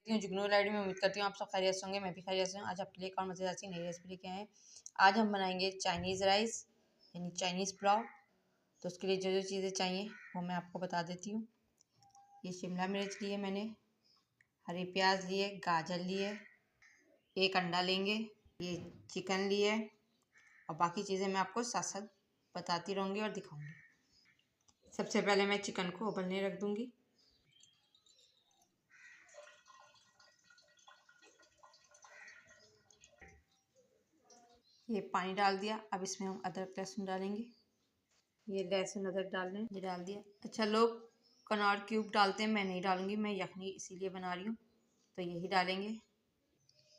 जुगनू light में उम्मीद करती हूँ आप सब खैरियत से होंगे। मैं भी खैरियत से हूँ। आज आपके लिए एक और मज़ेदार सी नई रेसिपी लेके आए हैं। आज हम बनाएंगे चाइनीज़ राइस यानी चाइनीज़ पुलाव। तो उसके लिए जो जो चीज़ें चाहिए वो मैं आपको बता देती हूँ। ये शिमला मिर्च लिए मैंने, हरी प्याज लिए, गाजर लिए, एक अंडा लेंगे, ये चिकन लिए और बाकी चीज़ें मैं आपको साथ साथ बताती रहूँगी और दिखाऊँगी। सबसे पहले मैं चिकन को उबलने रख दूँगी। ये पानी डाल दिया। अब इसमें हम अदरक लहसुन डालेंगे। ये लहसुन अदरक डाल रहे हैं, ये डाल दिया। अच्छा, लोग कनौर क्यूब डालते हैं, मैं नहीं डालूंगी, मैं यखनी इसीलिए बना रही हूँ तो यही डालेंगे।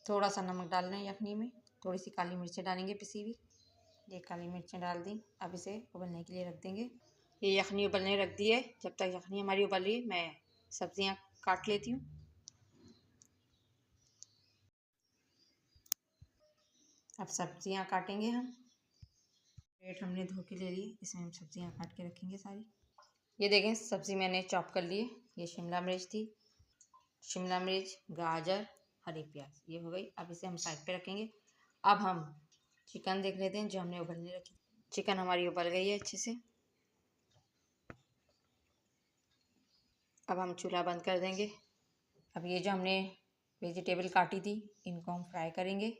थोड़ा सा नमक डाल रहे हैं यखनी में, थोड़ी सी काली मिर्चें डालेंगे पिसी हुई। ये काली मिर्चें डाल दी। अब इसे उबलने के लिए रख देंगे। ये यखनी उबलने रख दी है। जब तक यखनी हमारी उबल रही है मैं सब्जियाँ काट लेती हूँ। अब सब्जियाँ काटेंगे हम। प्लेट हमने धो के ले ली, इसमें हम सब्जियाँ काट के रखेंगे सारी। ये देखें सब्ज़ी मैंने चॉप कर ली है। ये शिमला मिर्च थी, शिमला मिर्च, गाजर, हरी प्याज, ये हो गई। अब इसे हम साइड पे रखेंगे। अब हम चिकन देख लेते हैं जो हमने उबलने रखी। चिकन हमारी उबल गई है अच्छे से। अब हम चूल्हा बंद कर देंगे। अब ये जो हमने वेजिटेबल काटी थी इनको हम फ्राई करेंगे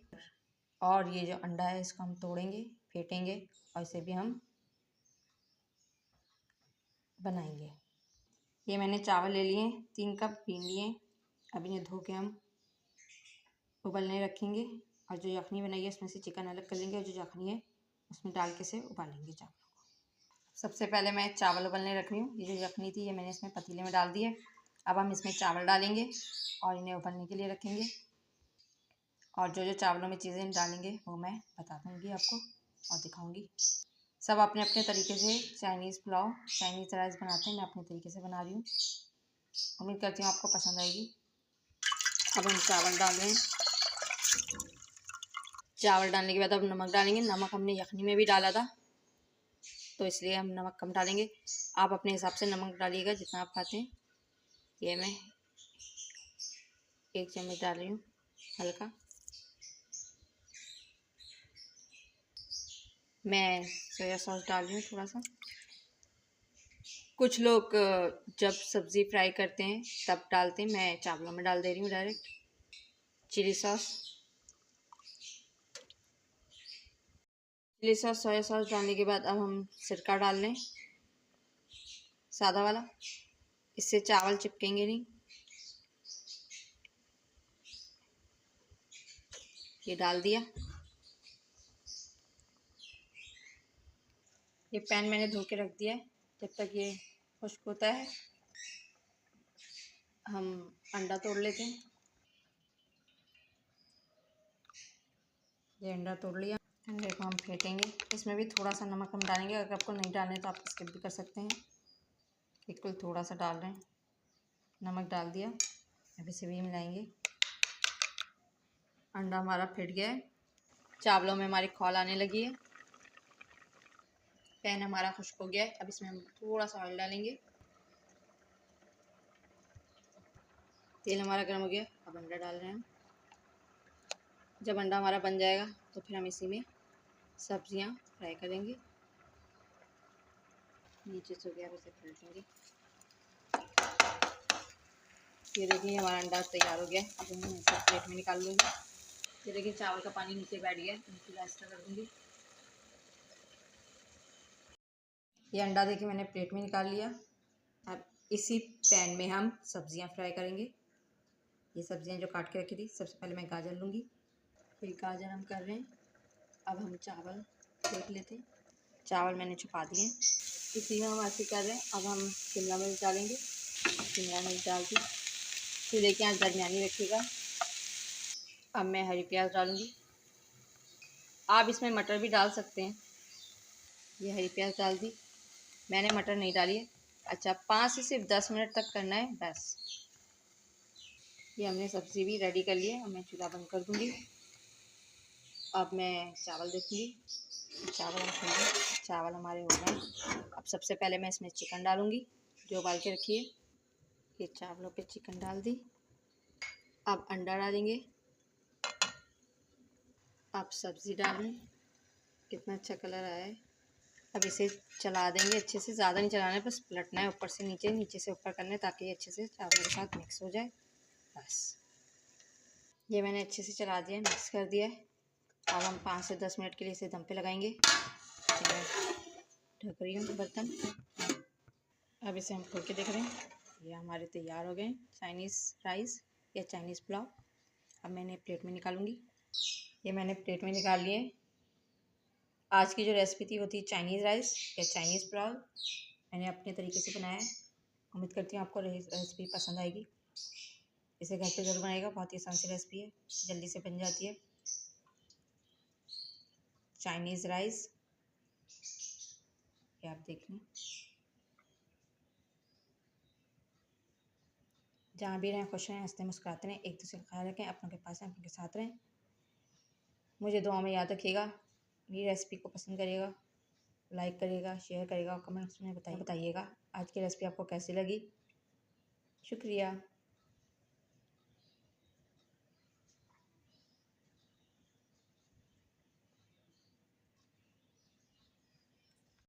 और ये जो अंडा है इसको हम तोड़ेंगे, फेंटेंगे और इसे भी हम बनाएंगे। ये मैंने चावल ले लिए, 3 कप पीन लिए। अब इन्हें धो के हम उबलने रखेंगे और जो यखनी बनाई है उसमें से चिकन अलग कर लेंगे और जो यखनी है उसमें डाल के से उबालेंगे चावलों को। सबसे पहले मैं चावल उबलने रख रही हूँ। ये जो यखनी थी ये मैंने इसमें पतीले में डाल दी है। अब हम इसमें चावल डालेंगे और इन्हें उबलने के लिए रखेंगे और जो जो चावलों में चीज़ें डालेंगे वो मैं बता दूँगी आपको और दिखाऊँगी। सब अपने अपने तरीके से चाइनीज़ पुलाव, चाइनीज़ राइस बनाते हैं, मैं अपने तरीके से बना रही हूँ। उम्मीद करती हूँ आपको पसंद आएगी। अब हम चावल डाल रहे हैं। चावल डालने के बाद अब नमक डालेंगे। नमक हमने यखनी में भी डाला था तो इसलिए हम नमक कम डालेंगे। आप अपने हिसाब से नमक डालिएगा जितना आप खाते हैं। ये मैं 1 चम्मच डाल रही हूँ हल्का। मैं सोया सॉस डाल रही हूँ थोड़ा सा। कुछ लोग जब सब्ज़ी फ्राई करते हैं तब डालते हैं, मैं चावलों में डाल दे रही हूँ direct. Chilli sauce, soya sauce डालने के बाद अब हम सिरका डाल लें, सादा वाला, इससे चावल चिपकेंगे नहीं। ये डाल दिया। ये पैन मैंने धो के रख दिया है। जब तक ये खुश्क होता है हम अंडा तोड़ लेते हैं। ये अंडा तोड़ लिया। अंडे को हम फेंटेंगे। इसमें भी थोड़ा सा नमक हम डालेंगे, अगर आपको नहीं डालने तो आप स्किप भी कर सकते हैं। बिल्कुल थोड़ा सा डाल रहे हैं, नमक डाल दिया। अब इसे भी मिलाएंगे। अंडा हमारा फेंट गया है। चावलों में हमारी खौल आने लगी है। पैन हमारा खुश्क हो गया है। अब इसमें हम थोड़ा सा ऑयल डालेंगे। तेल हमारा गर्म हो गया। अब अंडा डाल रहे हैं। जब अंडा हमारा बन जाएगा तो फिर हम इसी में सब्जियां फ्राई करेंगे। नीचे से गया इसे पलटेंगे। ये देखिए हमारा अंडा तैयार हो गया है। अब मैं इसे प्लेट में निकाल लूँगी। ये देखिए चावल का पानी नीचे बैठ गया है, नीचे एक्स्ट्रा कर दूँगी। ये अंडा देखिए मैंने प्लेट में निकाल लिया। अब इसी पैन में हम सब्जियां फ्राई करेंगे। ये सब्जियां जो काट के रखी थी, सबसे पहले मैं गाजर लूँगी। फिर गाजर हम कर रहे हैं। अब हम चावल देख लेते हैं। चावल मैंने छुपा दिए। इसी में हम ऐसे कर रहे हैं। अब हम शिमला मिर्च डालेंगे। शिमला मिर्च डाल दी। फिर देखिए आज दरमियानी रखिएगा। अब मैं हरी प्याज डालूँगी। आप इसमें मटर भी डाल सकते हैं। ये हरी प्याज डाल दी। मैंने मटर नहीं डाली है। अच्छा, 5 से सिर्फ 10 मिनट तक करना है बस। ये हमने सब्ज़ी भी रेडी कर ली है। अब मैं चूल्हा बंद कर दूँगी। अब मैं चावल देखूँगी। चावल हम खाएंगे। चावल हमारे हो गए। अब सबसे पहले मैं इसमें चिकन डालूँगी जो उबाल के रखी है। ये चावलों पे चिकन डाल दी। अब अंडा डालेंगे, अब सब्ज़ी डाल लें। कितना अच्छा कलर आया है। अब इसे चला देंगे अच्छे से, ज़्यादा नहीं चलाना है, बस पलटना है ऊपर से नीचे, नीचे से ऊपर करना है ताकि ये अच्छे से चावल के साथ मिक्स हो जाए। बस ये मैंने अच्छे से चला दिया, मिक्स कर दिया है। अब हम 5 से 10 मिनट के लिए इसे दम पे लगाएंगे। ढक रही हूँ बर्तन। अब इसे हम खोल के देख रहे हैं, ये हमारे तैयार हो गए चाइनीज़ राइस या चाइनीज़ पुलाव। अब मैंने प्लेट में निकालूंगी। ये मैंने प्लेट में निकाल लिए। आज की जो रेसिपी थी वो थी चाइनीज़ राइस या चाइनीज़ पुलाव। मैंने अपने तरीके से बनाया है। उम्मीद करती हूँ आपको रेसिपी पसंद आएगी। इसे घर पे ज़रूर बनाएगा, बहुत ही आसान सी रेसिपी है, जल्दी से बन जाती है। चाइनीज़ राइस, ये आप देख लें। जहाँ भी रहें खुश रहें, हंसते मुस्कुराते रहें, एक दूसरे का ख्याल रखें, अपनों के पास रहें, अपनों के साथ रहें। मुझे दुआ में याद रखिएगा। मेरी रेसिपी को पसंद करिएगा, लाइक करिएगा, शेयर करिएगा और कमेंट्स में बताइएगा आज की रेसिपी आपको कैसी लगी। शुक्रिया।